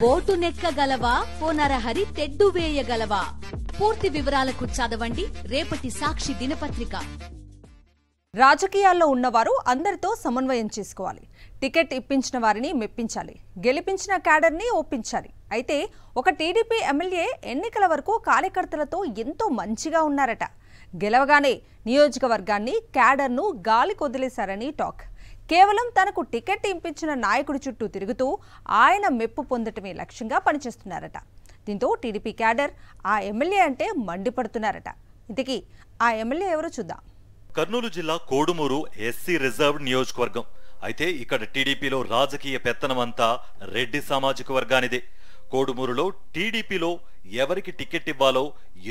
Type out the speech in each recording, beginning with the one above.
Boat నెక్కగలవా ఓ నరహరి తెడ్డు వేయగలవా? పూర్తి వివరాలకు చదవండి రేపటి సాక్షి దినపత్రిక. రాజకీయాల్లో ఉన్నవారు అందరితో సమన్వయం చేసుకోవాలి. టికెట్ ఇప్పించిన వారిని మెప్పించాలి. గెలిపించిన క్యాడర్ని ఒప్పించాలి. అయితే ఒక టీడీపీ ఎమ్మెల్యే ఎన్నికల వరకు కార్యకర్తలతో ఎంతో మంచిగా ఉన్నారట. గెలవగానే నియోజకవర్గాన్ని క్యాడర్ను గాలి కొదిలేశారని టాక్. కేవలం తనకు టికెట్ ఇప్పించిన నాయకుడి చుట్టూ తిరుగుతూ ఆయన మెప్పు పొందటమే లక్ష్యంగా పనిచేస్తున్నారట. దీంతో టీడీపీ క్యాడర్ ఆ ఎమ్మెల్యే అంటే మండిపడుతున్నారట. ఇంతకీ ఆ ఎమ్మెల్యే ఎవరో చూద్దాం. కర్నూలు జిల్లా కోడుమూరు ఎస్సీ రిజర్వ్డ్ నియోజకవర్గం. అయితే ఇక్కడ టీడీపీలో రాజకీయ పెత్తనమంతా రెడ్డి సామాజిక వర్గానిదే. కోడుమూరులో టీడీపీలో ఎవరికి టికెట్ ఇవ్వాలో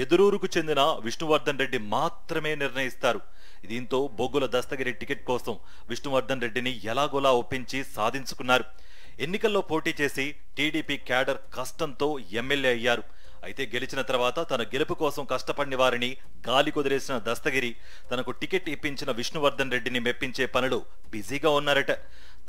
ఎదురూరుకు చెందిన విష్ణువర్ధన్ రెడ్డి మాత్రమే నిర్ణయిస్తారు. దీంతో బొగ్గుల దస్తగిరి టికెట్ కోసం విష్ణువర్ధన్ రెడ్డిని ఎలాగోలా ఒప్పించి సాధించుకున్నారు. ఎన్నికల్లో పోటీ చేసి టీడీపీ క్యాడర్ కష్టంతో ఎమ్మెల్యే అయ్యారు. అయితే గెలిచిన తర్వాత తన గెలుపు కోసం కష్టపడిన వారిని గాలి కుదిరేసిన దస్తగిరి తనకు టికెట్ ఇప్పించిన విష్ణువర్ధన్ రెడ్డిని మెప్పించే పనులు బిజీగా ఉన్నారట.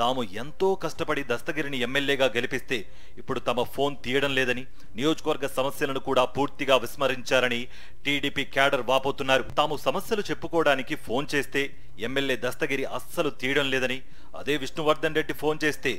తాము ఎంతో కష్టపడి దస్తగిరిని ఎమ్మెల్యేగా గెలిపిస్తే ఇప్పుడు తమ ఫోన్ తీయడం లేదని, నియోజకవర్గ సమస్యలను కూడా పూర్తిగా విస్మరించారని టీడీపీ క్యాడర్ వాపోతున్నారు. తాము సమస్యలు చెప్పుకోవడానికి ఫోన్ చేస్తే ఎమ్మెల్యే దస్తగిరి అస్సలు తీయడం లేదని, అదే విష్ణువర్ధన్ రెడ్డి ఫోన్ చేస్తే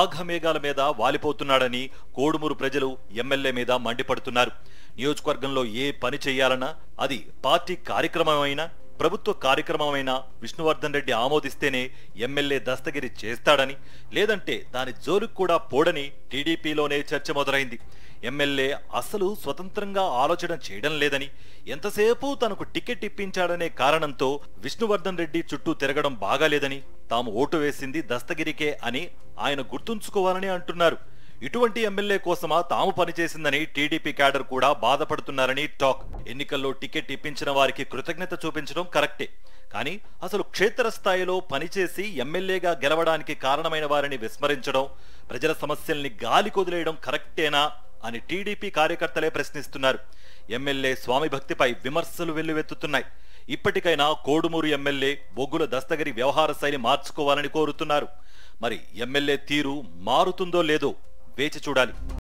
ఆఘమేఘాల మీద వాలిపోతున్నాడని కోడుమూరు ప్రజలు ఎమ్మెల్యే మీద మండిపడుతున్నారు. నియోజకవర్గంలో ఏ పని చేయాలన్నా అది పార్టీ కార్యక్రమమైనా ప్రభుత్వ కార్యక్రమమైనా విష్ణువర్ధన్ రెడ్డి ఆమోదిస్తేనే ఎమ్మెల్యే దస్తగిరి చేస్తాడని, లేదంటే దాని జోలికి కూడా పోడని టీడీపీలోనే చర్చ మొదలైంది. ఎమ్మెల్యే అసలు స్వతంత్రంగా ఆలోచన చేయడం లేదని, ఎంతసేపు తనకు టికెట్ ఇప్పించాడనే కారణంతో విష్ణువర్ధన్ రెడ్డి చుట్టూ తిరగడం బాగాలేదని, తాము ఓటు వేసింది దస్తగిరికే అని ఆయన గుర్తుంచుకోవాలని అంటున్నారు. ఇటువంటి ఎమ్మెల్యే కోసమా తాము పనిచేసిందని టీడీపీ క్యాడర్ కూడా బాధపడుతున్నారని టాక్. ఎన్నికల్లో టికెట్ ఇప్పించిన వారికి కృతజ్ఞత చూపించడం కరెక్టే, కానీ అసలు క్షేత్రస్థాయిలో పనిచేసి ఎమ్మెల్యేగా గెలవడానికి కారణమైన వారిని విస్మరించడం, ప్రజల సమస్యల్ని గాలి కొదిలేయడం కరెక్టేనా అని టీడీపీ కార్యకర్తలే ప్రశ్నిస్తున్నారు. ఎమ్మెల్యే స్వామి భక్తిపై విమర్శలు వెల్లువెత్తుతున్నాయి. ఇప్పటికైనా కోడుమూరు ఎమ్మెల్యే బొగ్గుల దస్తగిరి వ్యవహార శైలి మార్చుకోవాలని కోరుతున్నారు. మరి ఎమ్మెల్యే తీరు మారుతుందో లేదో వేచి చూడాలి.